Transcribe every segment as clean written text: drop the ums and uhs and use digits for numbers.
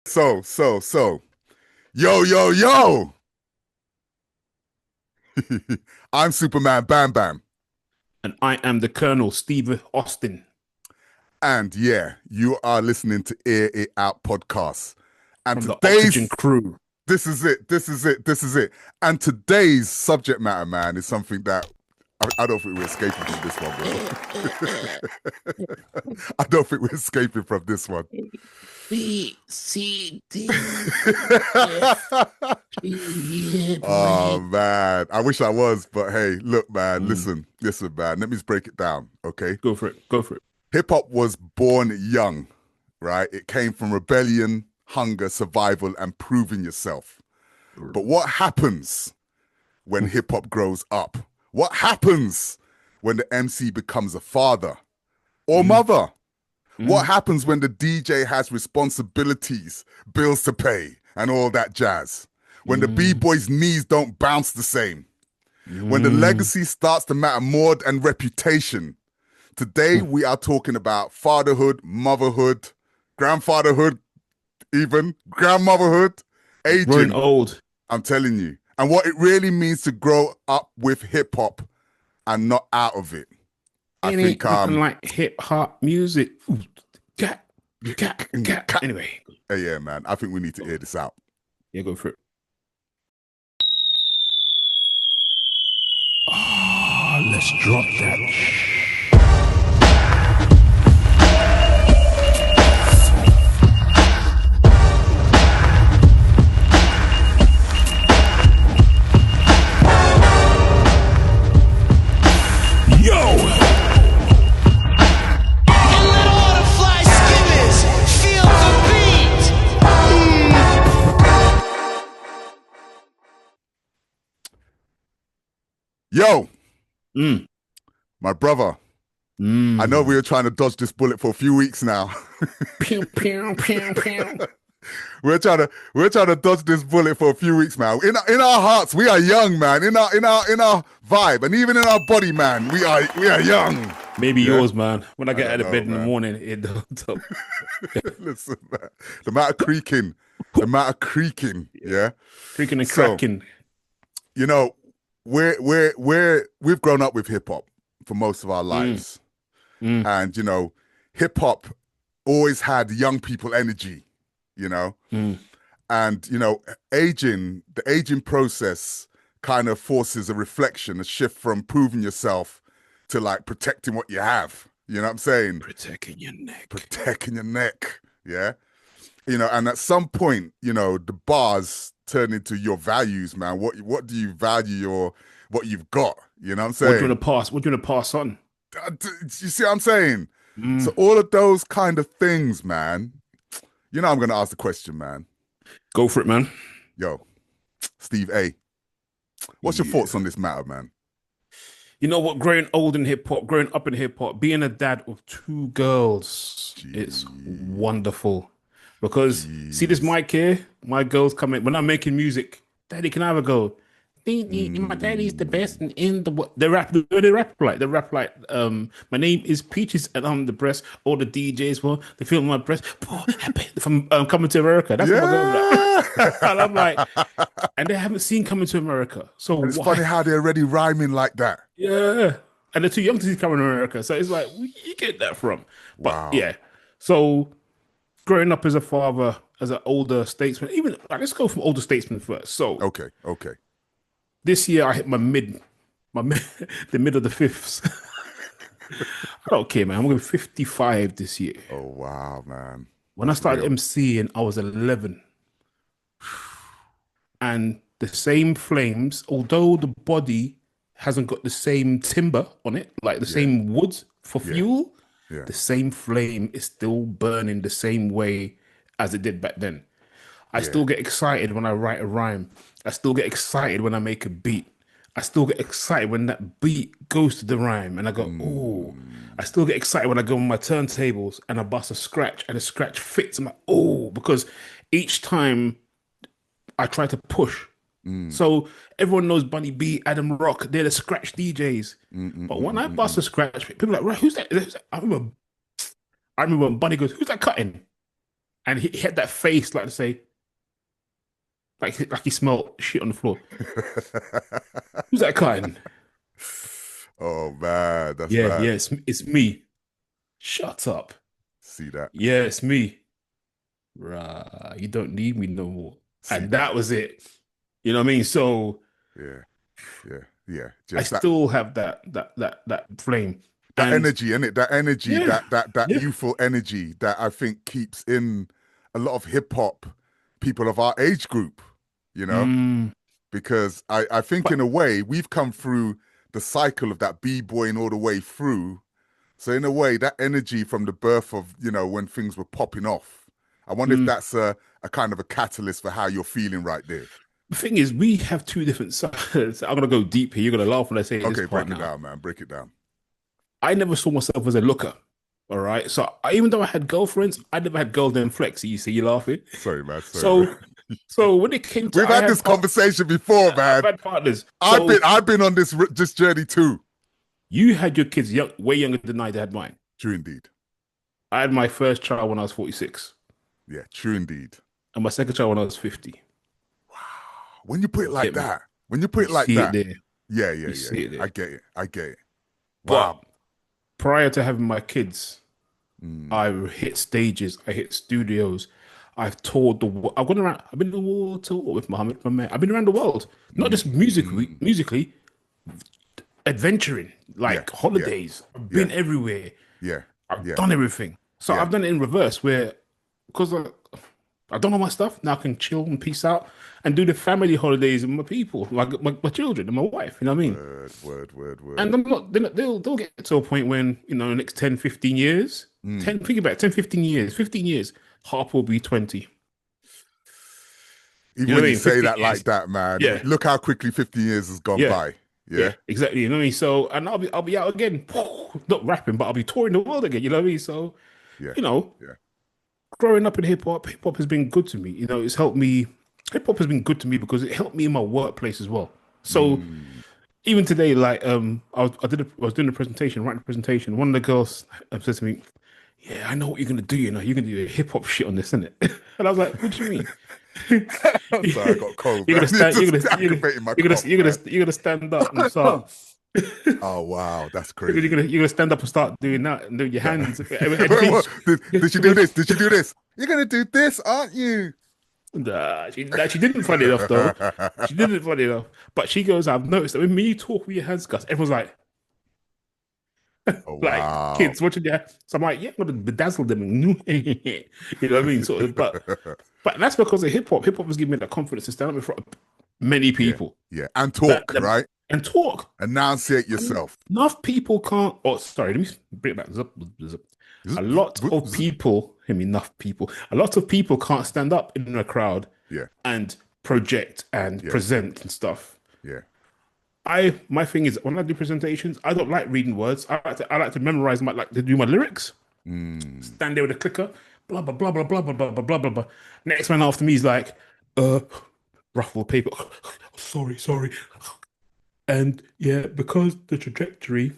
So. Yo. I'm Superman Bam Bam. And I am the Colonel, Steve Austin. And yeah, you are listening to Ear It Out podcast. And From the Oxygen crew. this is it. And today's subject matter, man, is something that I don't think we're escaping from this one, bro. I don't think we're escaping from this one. B, C, D, Oh man, I wish I was, but hey, look, man, listen, man. Let me just break it down, okay? Go for it. Hip hop was born young, right? It came from rebellion, hunger, survival, and proving yourself. But what happens when hip hop grows up? What happens when the MC becomes a father or mother? What happens when the DJ has responsibilities, bills to pay, and all that jazz? When the B-boy's knees don't bounce the same? When the legacy starts to matter more than reputation? Today, we are talking about fatherhood, motherhood, grandfatherhood, even grandmotherhood, aging. Growing old. I'm telling you. And what it really means to grow up with hip-hop and not out of it. I think nothing like hip hop music. Anyway. Yeah, man. I think we need to hear this out. Yeah, go for it. Oh, let's drop that. Yo, my brother. I know we were trying to dodge this bullet for a few weeks now. Pew, pew, pew, pew. We're trying to dodge this bullet for a few weeks, man. In our hearts, we are young, man. In our vibe, and even in our body, man, we are young. Maybe yours, man. When I get out of bed in the morning, it don't. Listen, man. The amount of creaking, yeah, creaking and cracking. You know, we've grown up with hip hop for most of our lives, and you know, hip hop always had young people energy, you know, and you know, the aging process kind of forces a reflection, a shift from proving yourself to like protecting what you have. You know what I'm saying? Protecting your neck. Yeah. You know, and at some point, you know, the bars turn into your values, man. What do you value what you've got? You know what I'm saying? What do you want to pass on? You see what I'm saying? So all of those kind of things, man. You know I'm gonna ask the question, man. Go for it, man. Yo, Steve A. What's your thoughts on this matter, man? You know what? Growing up in hip hop, being a dad of two girls, it's wonderful. Because see this mic here, my girls come in when I'm making music. Daddy, can I have a go? My daddy's the best in the world. They rap like my name is Peaches and I'm the breast. All the DJs they film my breast from Coming to America. That's what my girls like. And I'm like, and they haven't seen Coming to America. So it's funny how they're already rhyming like that. Yeah, and they're too young to see Coming to America. So it's like, where you get that from? But yeah, so growing up as a father, as an older statesman, even let's go from older statesman first. So okay. This year I hit the mid of the fifths. I don't care, man. I'm going to be 55 this year. Oh wow, man. When I started MCing, I was 11. And the same flames, although the body hasn't got the same timber on it, like the same wood for fuel, the same flame is still burning the same way as it did back then. I still get excited when I write a rhyme. I still get excited when I make a beat. I still get excited when that beat goes to the rhyme and I go, oh. I still get excited when I go on my turntables and I bust a scratch and the scratch fits. I'm like, oh, because each time I try to push. So everyone knows Bunny B, Adam Rock, they're the scratch DJs. But when I bust a scratch, people are like, right, who's that? I remember when Bunny goes, who's that cutting? and he had that face like to say, like he smelled shit on the floor. Who's that kind? Oh man, that's Yeah, mad. yeah, it's me. Shut up. See that? Yeah, it's me. Rah, you don't need me no more. See And that? that was it. You know what I mean? So Yeah, yeah, yeah. I Just that still have that flame. that And energy, innit? That energy, yeah, that yeah. youthful energy that I think keeps in a lot of hip hop people of our age group, you know? Mm, Because I think in but a way we've come through the cycle of that b-boying all the way through. So in a way, that energy from the birth of, when things were popping off, I wonder if mm, that's a kind of a catalyst for how you're feeling right there. the thing is, we have two different sides. I'm gonna go deep here. You're gonna laugh when I say this Okay, part break it now. down, man. Break it down. I never saw myself as a looker. All right. So even though I had girlfriends, I never had girls named Flex. You see, you laughing. Sorry, man. Sorry, man. So so when it came to We've had this conversation before, I've man. had partners. I've been So I've been on this journey too. you had your kids way younger than I had mine. True indeed. I had my first child when I was 46, Yeah, true indeed. and my second child when I was 50. When you put it like Get me? that, when you put You it like see it that, there. yeah, yeah, You yeah, see yeah. it I there. get it. I get it. But Wow. prior to having my kids, Mm, I hit stages, I hit studios, I've toured the world. I've gone around. I've been on the world tour with Mohammed, my man. I've been around the world, not mm, just musically, mm. adventuring, Yeah, like yeah, holidays. I've yeah, been everywhere. yeah, I've yeah, done everything. So yeah. I've done it in reverse, where because I don't know my stuff now, I can chill and peace out and do the family holidays with my people, like my children and my wife. You know what I mean? Word, word, word, And word. I'm not. They'll get to a point when the next 10, 15 years. Mm. 10. Think about it, 10, 15 years. 15 years. Harp will be 20. Even You know when what I you mean? say 15 that like years. that, man, Yeah. look how quickly 15 years has gone Yeah. by. Yeah. Yeah, Exactly. You know what I mean? So, and I'll be out again. Not rapping, but I'll be touring the world again. You know what I mean? So, yeah, you know, yeah. growing up in hip hop has been good to me. It's helped me. Hip hop has been good to me because it helped me in my workplace as well. So Mm. even today, like I was doing a presentation, writing a presentation. One of the girls said to me, "Yeah, I know what you're gonna do. You're gonna do a hip hop shit on this, isn't it?" And I was like, "What do you mean?" I'm sorry, I got cold, You're man. gonna You're stand. just aggravating my cough, man. You're gonna stand up and start. Oh wow, that's You're crazy. gonna stand up and start doing that and doing your That hands. And the thing, did she do this? Did she do this? You're gonna do this, aren't you? nah, she didn't funny enough though. She didn't funny enough. But she goes, I've noticed that when me talk with your hands, Gus, everyone's Oh like wow. kids watching their. So I'm like, yeah, I'm gonna bedazzle them. You know what I mean? Sort of, but that's because of hip hop. Hip hop has given me the confidence to stand up in front of many Yeah, people yeah. And that, talk, that right? and talk. Enunciate yourself. Enough people can't. Oh, sorry. Let me bring it back. Zup, zup, zup. A lot of people, I mean, enough people. A lot of people can't stand up in a crowd Yeah, and project and yeah, present and stuff. yeah. My thing is when I do presentations, I don't like reading words. I like to memorize like to do my lyrics. Mm. Stand there with a clicker, blah blah blah blah blah blah blah blah blah blah blah. Next man after me is like, ruffle paper. Sorry. And yeah, because the trajectory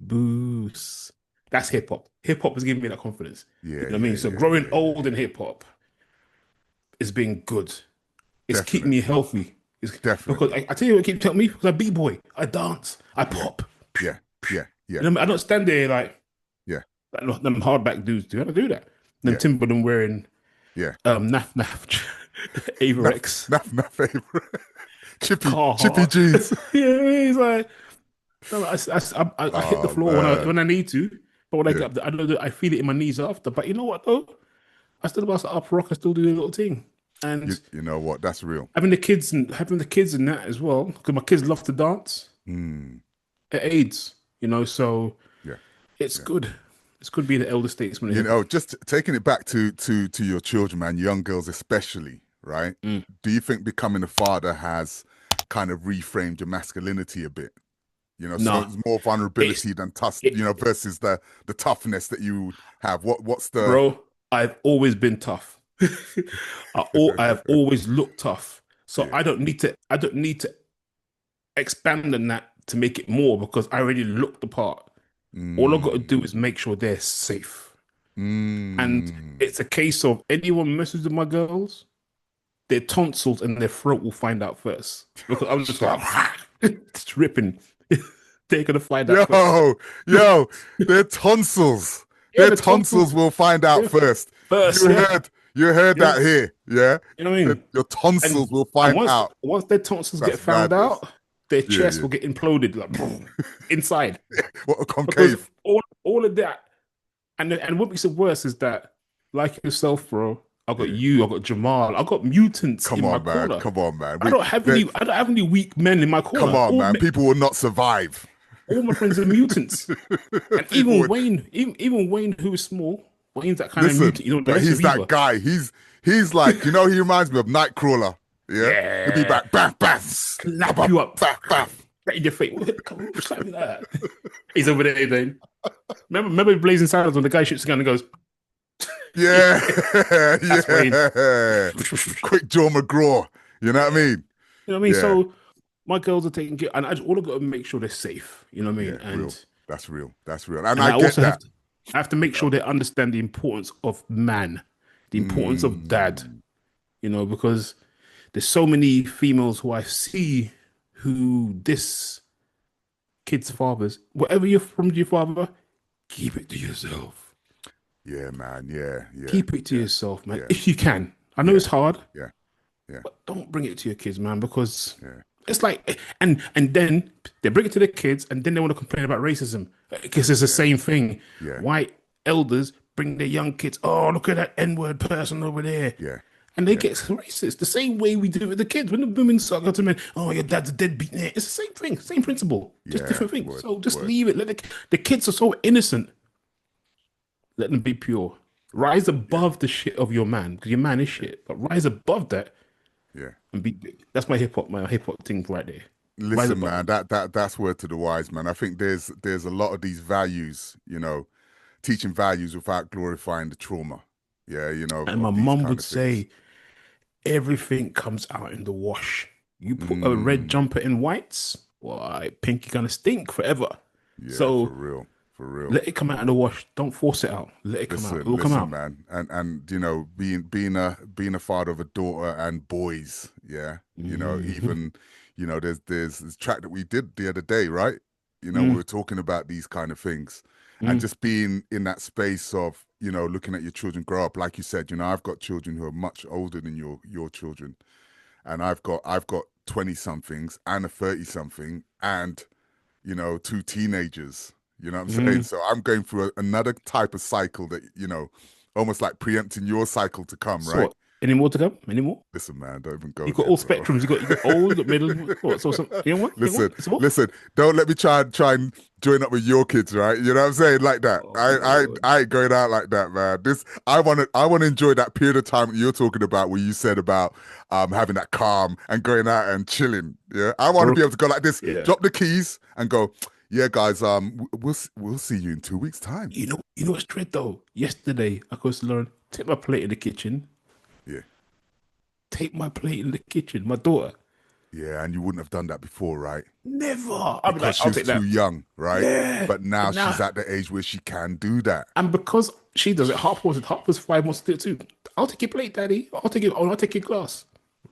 boosts. That's hip hop. Hip hop has given me that confidence. You Yeah, know what I yeah, mean? So yeah, growing yeah, yeah. old in hip hop has been good. It's keeping me Definitely, healthy. Because definitely. I tell you what, keep telling me because I b-boy, I dance, I Yeah, pop. yeah, yeah, yeah, You know, I don't stand there yeah, like them hardback dudes do. I don't do that. Them yeah, Timberland wearing yeah. naf Enough, Averex enough favorite. Chippy Carhartt. jeans. Yeah, he's like no, I hit the Oh floor man. when I need to, but when I Yeah. get up, I don't do, I feel it in my knees after. But you know what though? I still bust up rock. I still do a little thing, You and you know what? That's real. having the kids and that as well because my kids love to dance. Mm. It aids, so Yeah, it's yeah. good. It's good being the elder statesman in hip hop. Just taking it back to your children, man, young girls especially, right? Mm. Do you think becoming a father has kind of reframed your masculinity a bit? So Nah, it's more it's vulnerability than tough, it, versus the toughness that you have. What's the bro. I've always been tough. I have always looked tough. So yeah. I don't need to expand on that to make it more because I already look the part. All I got to do Mm. is make sure they're safe. And Mm. it's a case of anyone messes with my girls, their tonsils and their throat will find out first. Because I'm just like, it's ripping. They're gonna find out first. Yo, yo, their tonsils. Yeah, Their the tonsils tonsils. will find out Yeah, first. first. Yeah, You heard yeah. that here, yeah? You know what I That mean? your tonsils And will and find once out. once their tonsils get That's found madness. out, their Yeah, chest yeah. will get imploded like boom, inside What a because concave. all of that. And what makes it worse is that, like yourself, bro, I got Yeah. you, I got Jamal, I got mutants Come in my on, man. corner. Come on, man. I don't have any weak men in my Come corner. on, man. People will not survive. All my friends are mutants. And People even would Wayne, even Wayne, who is small, Wayne's that kind of listen, mutant. You know, the but rest he's are that evil. guy. He's like, he reminds me of Nightcrawler. Yeah. He'll be Yeah, back, bam, bam, bam, slap bam, you up, bam, bam. right in your face. Come on, slap me like that. He's over there then. Remember Blazing Saddles when the guy shoots the gun and goes, Yeah, "That's Wayne." yeah. Quick Joe McGraw. You know what I Yeah, mean? you know what I mean. Yeah, So my girls are taking care, and all I've got to make sure they're safe. You know what I mean? yeah, real. That's real. That's real. And And I I get also that. have to make You know. sure they understand the importance of man, the importance of dad. Mm, You know, because there's so many females who I see who this kid's fathers, whatever you're from your father, keep it to yourself. yeah, man. Yeah, yeah, Keep it to yeah, yourself, man, yeah, if you can. I know yeah, it's hard, yeah, yeah, but don't bring it to your kids, man, because yeah, it's like, and then they bring it to their kids, and then they want to complain about racism because it's the yeah, same thing. yeah, White elders bring their young kids, oh, look at that N-word person over there. yeah, And they yeah, get racist the same way we do with the kids. When the women start going to men, oh, your dad's a deadbeat. Yeah, it's the same thing, same principle, just yeah. different things. Word, So just word. leave it. Let the kids are so innocent. Let them be pure. Rise Yeah, above the shit of your man, because your man is yeah, shit. But rise above that yeah. and be. That's my hip hop thing right there. Rise Listen, above man. it. That's word to the wise, man. I think there's a lot of these values. Teaching values without glorifying the trauma. Yeah, And my of these mom kind would of things. say everything comes out in the wash. You put a red Mm, jumper in whites, why, pinky gonna stink forever. yeah, for So real, for real. let it come out in the wash. Don't force it out. Let it come out. It Listen, will come listen, out. man, and being a father of a daughter and boys, yeah, Mhm. even, there's this track that we did the other day, right? We Mm, were talking about these kind of things, and mm, just being in that space of, looking at your children grow up. Like you said, I've got children who are much older than your children, and I've got 20 somethings and a 30 something, and two teenagers. You know what I'm saying? mm. So I'm going through another type of cycle that, almost like preempting your cycle to come, So right? what? Any more to come? Any more? Listen, man, don't even You go got there, all bro. spectrums. You got old, you got middle. What? So some. You know what? You know what? Listen, It's what? listen. Don't let me try and join up with your kids, right? You know what I'm saying? Like that. Oh I I Lord. I ain't going out like that, man. I want to enjoy that period of time that you're talking about, where you said about having that calm and going out and chilling. Yeah, I want to Bro, be able to go like this, yeah. drop the keys, and go. Yeah, guys. We'll see you in 2 weeks' time. You know what's dread though? Yesterday, I goes to Lauren, take my plate in the kitchen. Yeah, Take my plate in the kitchen. My daughter. yeah, and you wouldn't have done that before, right? Never. I'll be Because like, she I'll was take too that. young, right? Yeah. But now But she's now, at the age where she can do that. and because she does it, Harper's 5 wants to do it too. I'll take your plate, Daddy. I'll take your glass.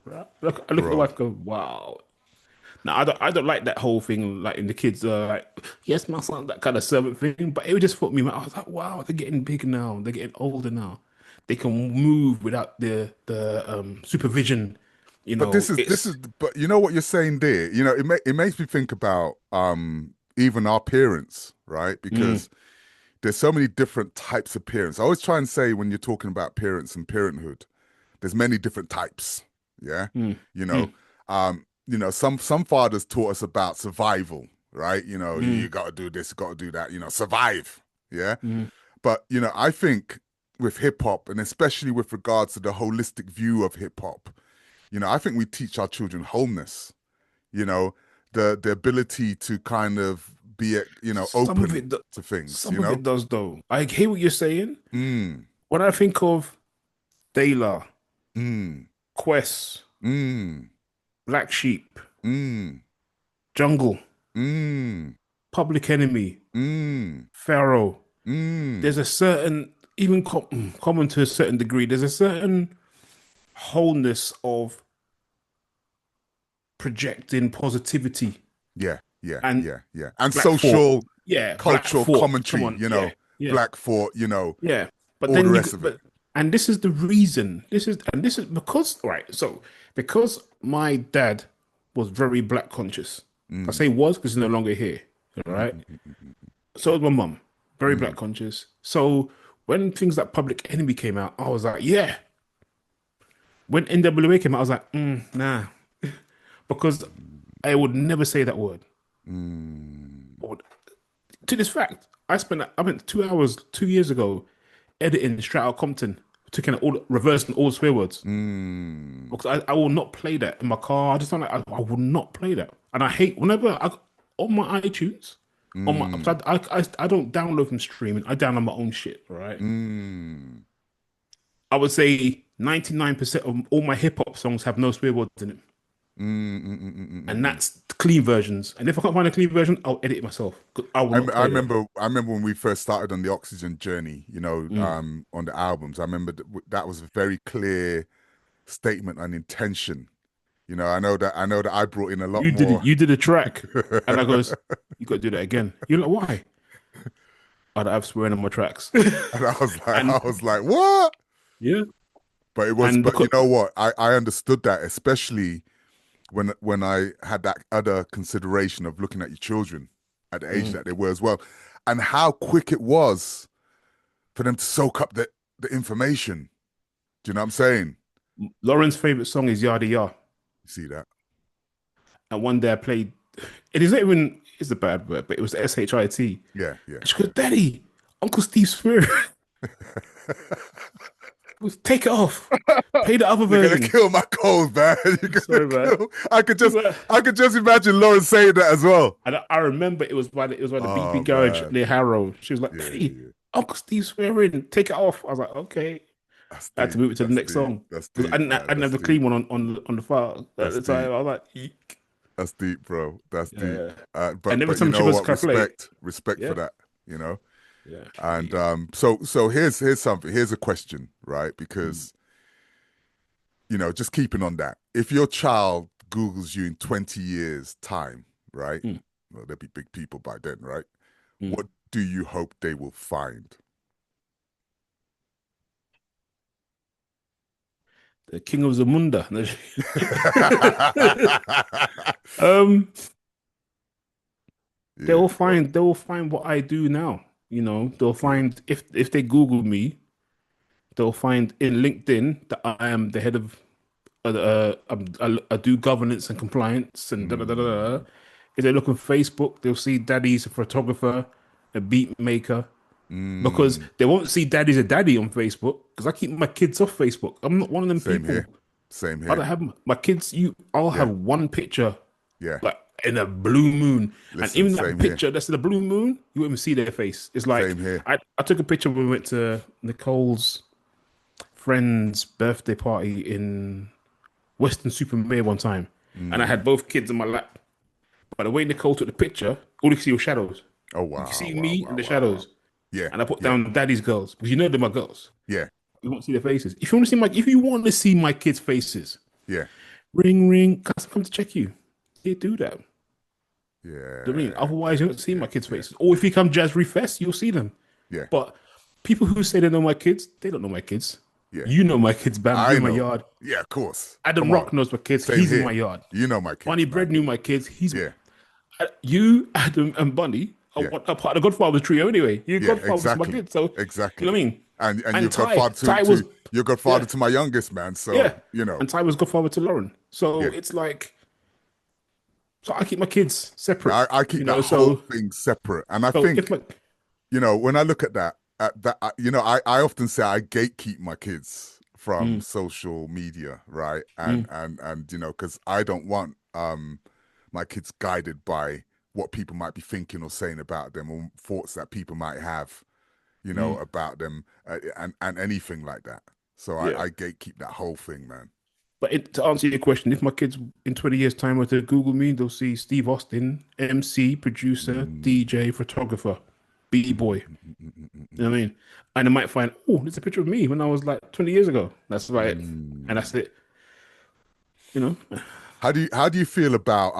Right? I look at the Bro, wife, and go, wow. Now I don't like that whole thing, like in the kids like, yes, my son, that kind of servant thing. But it would just put me, I was like, wow, they're getting big now. They're getting older now. They can move without the supervision. but this is this It's is but you know what you're saying there, it makes me think about even our parents, right? mm, Because there's so many different types of parents. I always try and say, when you're talking about parents and parenthood, there's many different types. Yeah. mm, You know, mm, some fathers taught us about survival, right? You mm, gotta do this, you gotta do that, survive. Yeah. mm, But I think with hip hop, and especially with regards to the holistic view of hip hop, I think we teach our children wholeness. You know, the ability to kind of be, some of open it, to things. some of it does though. I hear what you're saying. Mm, When I think of Dayla, mm, Quest, mm, Black Sheep, mm, Jungle, mm, Public Enemy, mm, Pharaoh. mm. There's a certain even common to a certain degree. There's a certain wholeness of projecting positivity Yeah, yeah, and yeah, yeah. And black thought. social, Yeah, black cultural thought. Come commentary, on. Yeah, yeah, black thought, yeah. But all the then rest of it. but and this is the reason. This is because right. So because my dad was very black conscious. I Mm, say was because he's no longer here. All mm, right. mm, mm, mm, So was my mum, very mm, black conscious. So when things like Public Enemy came out, I was like, yeah. When NWA came out, I was like, nah, because I would never say that word. mm, To this fact, I spent 2 hours 2 years ago editing Straight Outta Compton, taking all reversing all swear words mm, because I will not play that in my car. I just don't like, I will not play that, and I hate whenever I on my iTunes on my mm, so I don't download from streaming. I download my own shit. Right, mm, I would say 99% of all my hip hop songs have no swear words in it, and mm. that's clean versions. And if I can't find a clean version, I'll edit it myself. 'Cause I will not I play that. remember, when we first started on the Oxygen journey, Mm. on the albums. I remember that was a very clear statement and intention. I know that I brought in a lot You did it. more. You did a track, and I goes, you got to do that again. You're like, why? I don't have swearing on my tracks, And and I was like, what? yeah, and But you because know what? I understood that, especially when I had that other consideration of looking at your children at the age mm, that they were as well, and how quick it was for them to soak up the information. Do you know what I'm saying? Lauren's favorite song is Yada Yah, You see that? and one day I played. It is not even it's a bad word, but it was SHIT. Yeah, yeah. And she goes, "Daddy, Uncle Steve Spear, take it off, play the other You're gonna version." kill my cold, man. You're gonna Sorry, man. kill. She's like, I could just imagine Lauren saying that as well. and I remember it was by the BP Oh garage man, near Harrow. She was like, yeah, "Daddy, yeah. Uncle Steve's swearing, take it off." I was like, "Okay." That's I had to deep. move it to the That's next deep. song That's because deep, I man. didn't That's have the deep. clean one on the file at That's the time. deep. I was like, "Eek." That's deep, bro. That's deep. Yeah. And But every you time she know goes what? to play, Respect for yeah, that. You know. yeah, And yeah. so here's something. Here's a question, right? Mm, Because just keeping on that. If your child Googles you in 20 years time, right? mm, Well, there'll be big people by then, right? mm. What do you hope they will find? The King of Zamunda. um, Yeah, go on. they will find what I do now. They'll Okay. find if they Google me, they'll find in LinkedIn that I am the head of I do governance and compliance and da da da da. Mm, If they look on Facebook, they'll see daddy's a photographer, a beat maker, because mm. they won't see daddy's a daddy on Facebook because I keep my kids off Facebook. I'm not one of them Same people. here. Same I here. don't have my kids. I'll have Yeah, one picture yeah. like in a blue moon, and Listen, even that same here. picture that's in the blue moon, you won't even see their face. It's like Same here. I took a picture when we went to Nicole's friend's birthday party in Western Supermare one time, and I Mm. had both kids in my lap. But the way Nicole took the picture, all you can see was shadows. Oh You can wow, see wow, me in wow, the wow, wow. shadows, Yeah, and I put yeah, down Daddy's girls because they're my girls. yeah, You won't see their faces. If you want to see my kids' faces, yeah, ring ring, come to check you. They do that. Do you know what I mean? yeah, Otherwise, yeah, you don't see yeah, my kids' yeah, faces. Or if you come Jazz Fest, you'll see them. yeah, But people who say they know my kids, they don't know my kids. yeah. You know my kids, Bam. You're I in my know. yard. Yeah, of course. Adam Come on. Rock knows my kids. Same He's in my here. yard. You know my Bunny kids, man. Bread knew my kids. Yeah, You, Adam, and Bunny are yeah, a part of the Godfather trio anyway. You're yeah. Godfather to my Exactly, kids. So, you know exactly. what I mean? And you're And godfather Ty was, you're godfather yeah, to my youngest man. yeah. So And Ty was Godfather to Lauren. So yeah. it's like, so I keep my kids separate, Now I keep that whole so, thing separate, and I so if think like, when I look at that, I often say I gatekeep my kids from mm, social media, right? mm, And because I don't want my kids guided by what people might be thinking or saying about them or thoughts that people might have, mm, about them, and anything like that. So yeah. I gatekeep that whole thing, man. But to answer your question, if my kids in 20 years' time were to Google me, they'll see Steve Austin, MC, producer, Mm, DJ, photographer. B-boy. You know what I mean? And they might find, oh, there's a picture of me when I was like 20 years ago. That's about it. And that's it. You know? How do you feel about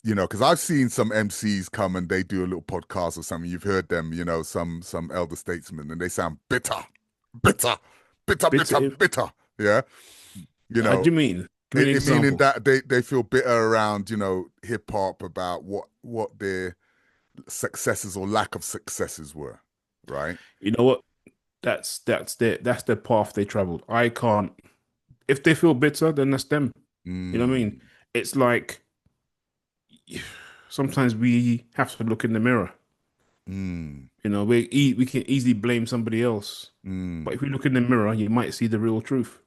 because I've seen some MCs come and they do a little podcast or something. You've heard them, some elder statesmen, and they sound bitter, bitter, bitter, bitter, Bitter. bitter. Yeah. How do you mean? Give me an Meaning example. that they feel bitter around, hip hop, about what their successes or lack of successes were, right? You know what? That's the path they traveled. I can't. If they feel bitter, then that's them. You know what I mean? Mm, It's like sometimes we have to look in the mirror. mm, We can easily blame somebody else, but mm. if you look in the mirror, you might see the real truth.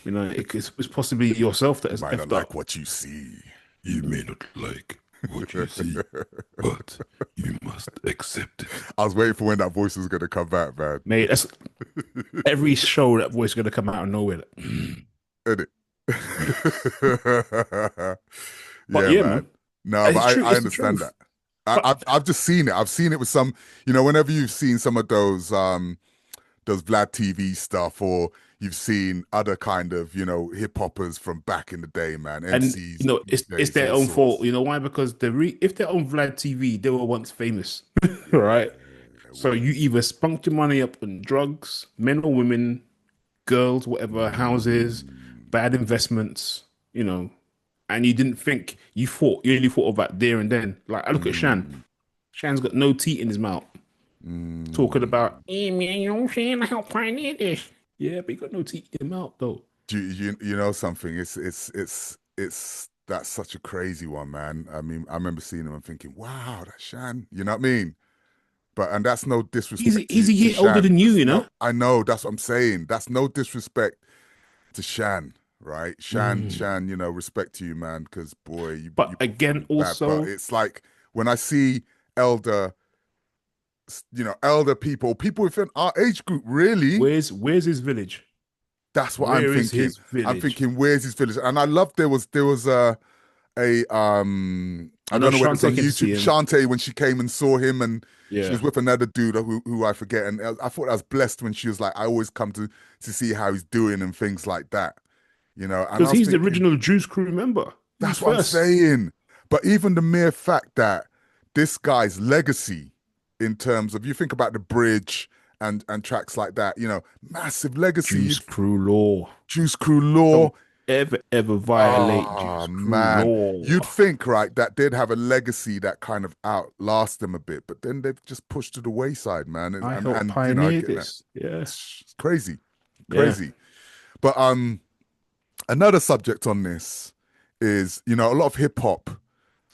It's possibly yourself that You has might not effed like up. what you see. You may not like what you see, but you must accept it. I was waiting for when that voice was going to come back, man. Mate, that's every show that voice is gonna come out of nowhere. Isn't it? But Yeah, yeah, man. man, No, but it's true. I It's the understand truth. that. I've just seen it. I've seen it with some, whenever you've seen some of those Vlad TV stuff, or you've seen other kind of, hip hoppers from back in the day, man, And MCs, it's DJs, their all own fault. sorts. You know why? Because if they're on Vlad TV, they were once famous, right? Yeah, So you either spunked your money up on drugs, men or women, girls, whatever, houses, mm, bad investments, and you didn't think you only thought about there and then. Like I look at Shan. mm, Shan's got no teeth in his mouth, talking about, mm. hey man, you know what I'm saying? I helped pioneer this. Yeah, but you got no teeth in your mouth though. You know something? It's that's such a crazy one, man. I mean, I remember seeing him and thinking, "Wow, that's Shan." You know what I mean? And that's no disrespect He's a to year older Shan. than you, That's you know? no, I know that's what I'm saying. That's no disrespect to Shan, right? Mm. Shan, respect to you, man, because boy, you But again, performed bad. But also, it's like when I see elder, elder people within our age group, really, where's his village? that's what I'm Where is thinking. his I'm village? thinking, where's his village? And I love there was a I I know don't know whether it's Shantae on came to see YouTube. him. Shantae, when she came and saw him, and she Yeah. was with another dude who I forget, and I thought I was blessed when she was like, I always come to see how he's doing and things like that, And I Because was he's the thinking, original Juice Crew member. He was that's what I'm first. saying. But even the mere fact that this guy's legacy, in terms of, you think about the bridge and tracks like that, massive legacy. Juice Crew law. Juice Crew Law. Don't ever violate Oh Juice Crew man, you'd law. think, right, that they'd have a legacy that kind of outlasts them a bit, but then they've just pushed to the wayside, man. And I and, helped and I pioneer get that. this. Yeah. It's crazy, Yeah. crazy. But another subject on this is, a lot of hip hop,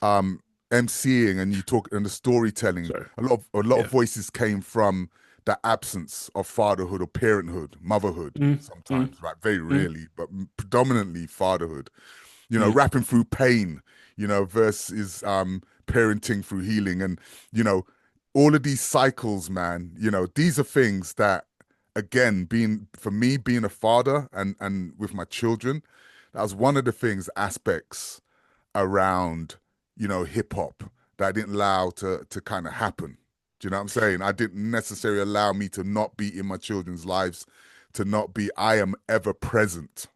MCing, and you talk and the storytelling. Sorry. A lot of Yeah. voices came from the absence of fatherhood or parenthood, motherhood. Mm, mm, Sometimes, right? Very mm, rarely, but predominantly fatherhood. mm. Rapping through pain, versus parenting through healing, and all of these cycles, man. These are things that, again, being a father and with my children, that was one of the aspects around, hip hop that I didn't allow to kind of happen. Do you know what I'm saying? I didn't necessarily allow me to not be in my children's lives, to not be, I am ever present,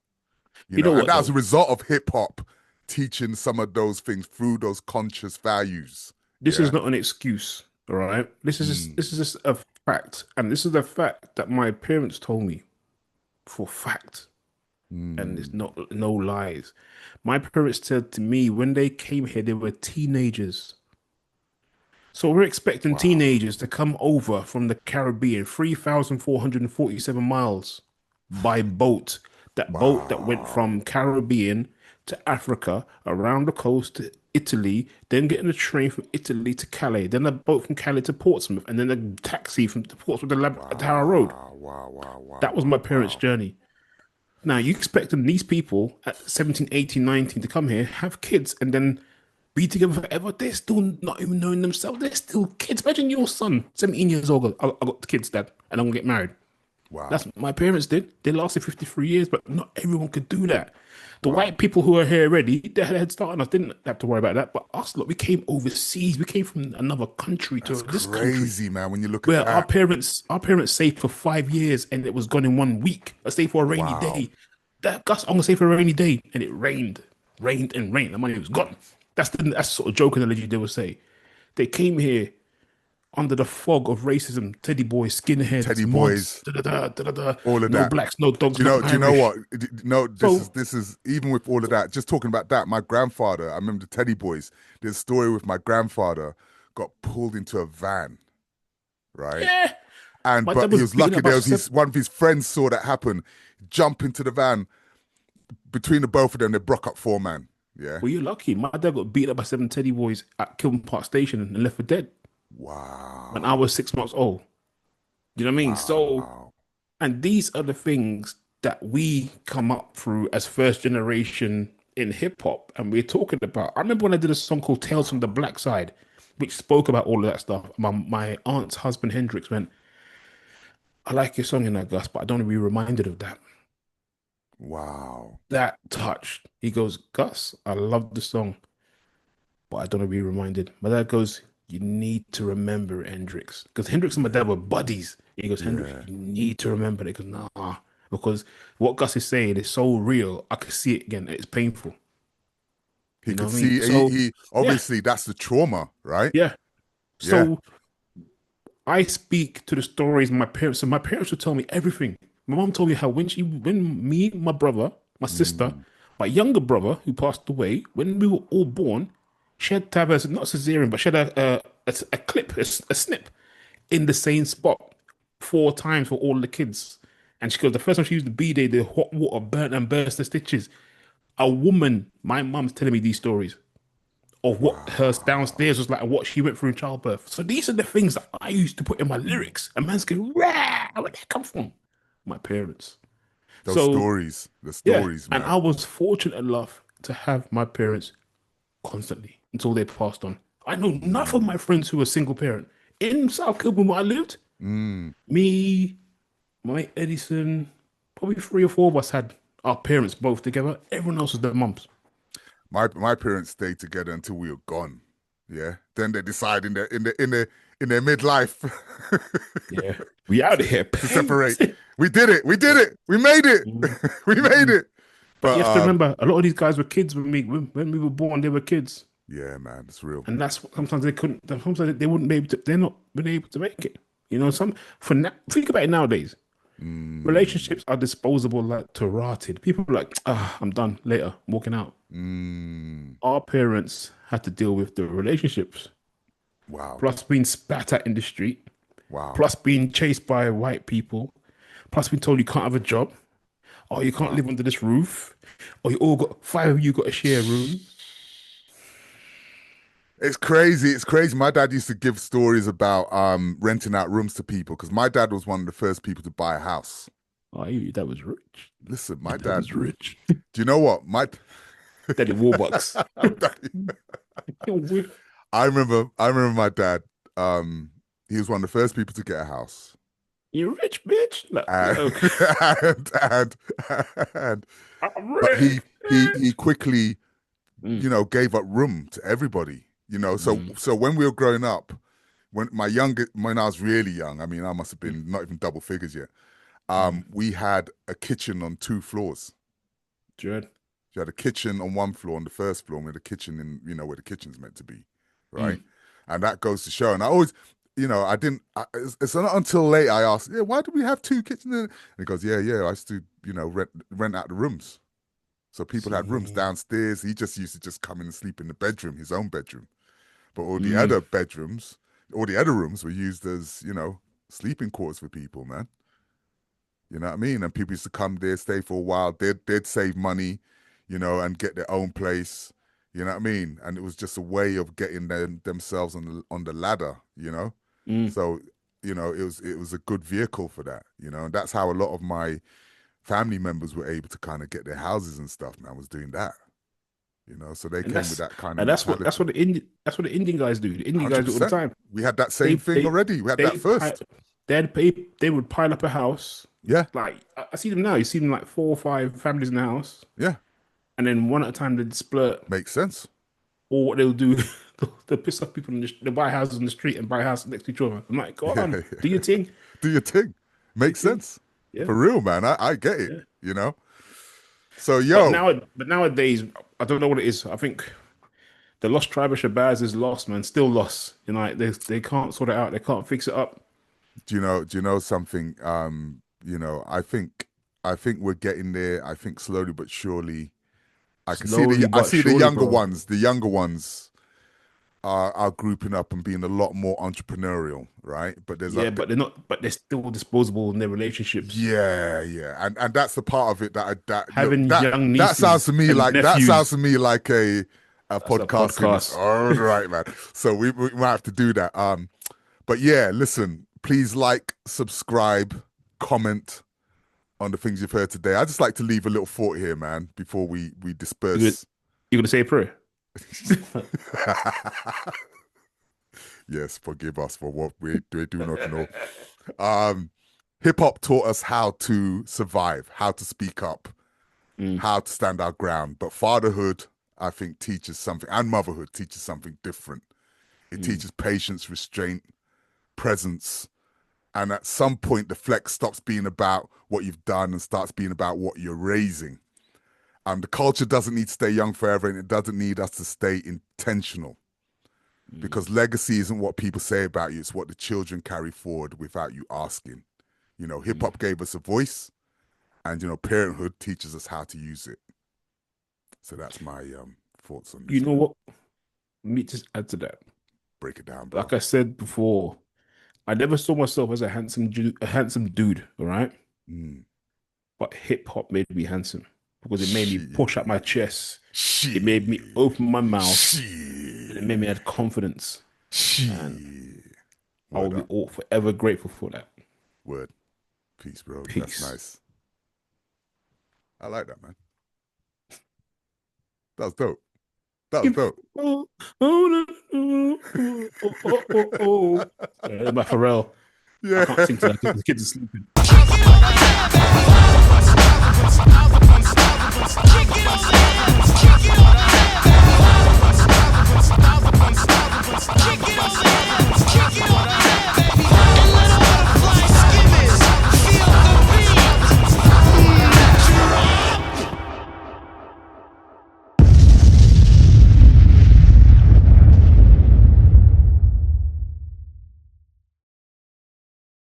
You know and what that was a though? result of hip hop teaching some of those things through those conscious values. This is Yeah. not an excuse, all right? Mm, This is just a fact. And this is the fact that my parents told me for fact. And it's mm. not no lies. My parents said to me when they came here, they were teenagers. So we're expecting Wow. teenagers to come over from the Caribbean, 3,447 miles by boat. That boat that went Wow. from Caribbean to Africa, around the coast to Italy, then getting a train from Italy to Calais, then a boat from Calais to Portsmouth, and then a taxi from Portsmouth to Tower Road. Wow. Wow. Wow. Wow. That was my Wow. parents' Wow. journey. Now, you expecting these people at 17, 18, 19 to come here, have kids, and then be together forever? They're still not even knowing themselves. They're still kids. Imagine your son, 17 years old. I got kids, dad, and I'm gonna get married. That's Wow. what my parents did. They lasted 53 years, but not everyone could do that. The white people who are here already, they had a head start on us, didn't have to worry about that. But us, look, we came overseas. We came from another country to That's this country crazy, man. When you look at where that. our parents saved for 5 years and it was gone in 1 week. I saved for a rainy Wow. day. That Gus, I'm gonna save for a rainy day, and it rained and rained. The money was gone. That's sort of joke analogy they would say. They came here under the fog of racism, teddy boys, skinheads, Teddy mods, boys, all of no that. blacks, no dogs, Do no you know Irish. what? No, So this is even with all of that. Just talking about that, my grandfather. I remember the Teddy Boys. There's a story with my grandfather got pulled into a van, right? yeah, And my but dad he was was beating lucky. up There about was seven. one of his friends saw that happen, jump into the van. Between the both of them, they broke up 4 man. Yeah. Well, you're lucky. My dad got beaten up by 7 teddy boys at Kilburn Park Station and left for dead when I Wow. was 6 months old. You know what I mean? So, Wow. and these are the things that we come up through as first generation in hip hop, and we're talking about. I remember when I did a song called "Tales from the Black Side," which spoke about all of that stuff. My aunt's husband Hendrix went, "I like your song in that, Gus, but I don't want to be reminded of that." Wow. That touched. He goes, "Gus, I love the song, but I don't want to be reminded." My dad goes, "You need to remember Hendrix." Because Hendrix and my dad were buddies. He goes, "Hendrix, Yeah. you need to remember it." He goes, "Nah." Because what Gus is saying is so real. I can see it again. It's painful. He You know could what I mean? see. So, He yeah, obviously that's the trauma, right? yeah. Yeah. So I speak to the stories of my parents. So my parents would tell me everything. My mom told me how when me, my brother, my sister, Mm. my younger brother who passed away, when we were all born, she had to have a, not cesarean, but she had a clip, a snip in the same spot 4 times for all the kids. And she goes, the first time she used the B-Day, the hot water burnt and burst the stitches. A woman, my mom's telling me these stories of what her Wow. downstairs was like and what she went through in childbirth. So these are the things that I used to put in my lyrics. And man's going, rah, where'd that come from? My parents. Those So stories, the yeah, stories, and man. I was fortunate enough to have my parents constantly until they passed on. I know enough of Mm. my friends who are single parent. In South Kilburn where I lived, Mm. me, my mate Edison, probably 3 or 4 of us had our parents both together. Everyone else was their mums. My parents stayed together until we were gone. Yeah. Then they decide in their midlife Yeah. We out to, here. to separate. We did it. We did it. We made it. We made it. But you But have to remember, a lot of these guys were kids when we were born. They were kids, yeah, man, it's real. and that's sometimes they couldn't. Sometimes they wouldn't be able to. They're not been able to make it. You know, some for now. Think about it nowadays. Mm. Relationships are disposable, like rotted. People are like, I'm done. Later, I'm walking out. Mm. Our parents had to deal with the relationships, Wow. plus being spat at in the street, Wow. plus being chased by white people, plus being told you can't have a job, or you can't Wow. live under this roof, or you all got 5 of you got to share a room. It's crazy. It's crazy. My dad used to give stories about renting out rooms to people because my dad was one of the first people to buy a house. Oh, that was rich. Listen, my That dad. was rich. Do you know what? My Daddy Warbucks. I remember my dad. He was one of the first people to get a house. You rich bitch. Like, And, and, and I'm but rich. he quickly, Mm, gave up room to everybody. So mm, when we were growing up, when I was really young, I mean, I must have been not even double figures yet. mm. We had a kitchen on 2 floors. Dread. You had a kitchen on 1 floor on the first floor, and we had a kitchen in, where the kitchen's meant to be, right? Mm. And that goes to show. And I always, I didn't. It's not until late I asked, yeah, why do we have 2 kitchens? And he goes, yeah, I used to, rent out the rooms. So people had rooms See. downstairs. He just used to just come in and sleep in the bedroom, his own bedroom. But all the Mm. other bedrooms, all the other rooms were used as, sleeping quarters for people, man. You know what I mean? And people used to come there, stay for a while. They'd save money, and get their own place. You know what I mean? And it was just a way of getting themselves on the ladder. Mm. So, it was a good vehicle for that. And that's how a lot of my family members were able to kind of get their houses and stuff. Man, was doing that. So they And came with that kind of that's what mentality. the Indian guys do. The Indian guys do it all the 100%. time. We had that They same thing they already. We had they that pi- first. they would pile up a house. Yeah, Like I see them now. You see them like 4 or 5 families in the house. yeah. and then one at a time they splurt. Makes sense. Or what they'll do, they'll piss off people they buy houses on the street and buy houses next to each other. I'm like, go on, do your thing. Do your thing. Makes sense. Yeah. For real, man. I get it. Yeah. You know. So yo, but nowadays, I don't know what it is. I think the lost tribe of Shabazz is lost, man. Still lost. You know, like they can't sort it out. They can't fix it up. Do you know something? You know, I think we're getting there. I think slowly but surely. I see the younger ones. The younger ones are grouping up and being a lot more entrepreneurial, right? But but they're not. But they're still disposable in their relationships. Yeah, and that's the part of it that having young nieces. That sounds to me like a podcast. All right, man. So we might have to do that. But yeah, listen. Please like, subscribe, comment on the things you've heard today. I just like to leave a little thought here, man, before we disperse. You gonna say a prayer? Yes, forgive us for what we do not know. Hip hop taught us how to survive, how to speak up, how to stand our ground. But fatherhood, I think, teaches something, and motherhood teaches something different. It teaches patience, restraint, presence. And at some point, the flex stops being about what you've done and starts being about what you're raising. The culture doesn't need to stay young forever, and it doesn't need us to stay intentional. Because legacy isn't what people say about you. It's what the children carry forward without you asking. You know, hip-hop gave us a voice, and, you know, parenthood teaches us how to use it. So that's my thoughts on this. You know what? Let me just add to that. Break it down, bro. Like I said before, I never saw myself as a handsome dude, all right? But hip-hop made me handsome because it made me push out my chest. It made me open my mouth. And it made me have confidence. And I will be forever grateful for that. Word. Peace, bro. Peace. That's nice. I like that, man. That was dope. That was dope. My Pharrell. Yeah. I can't sing to that because the kids are sleeping.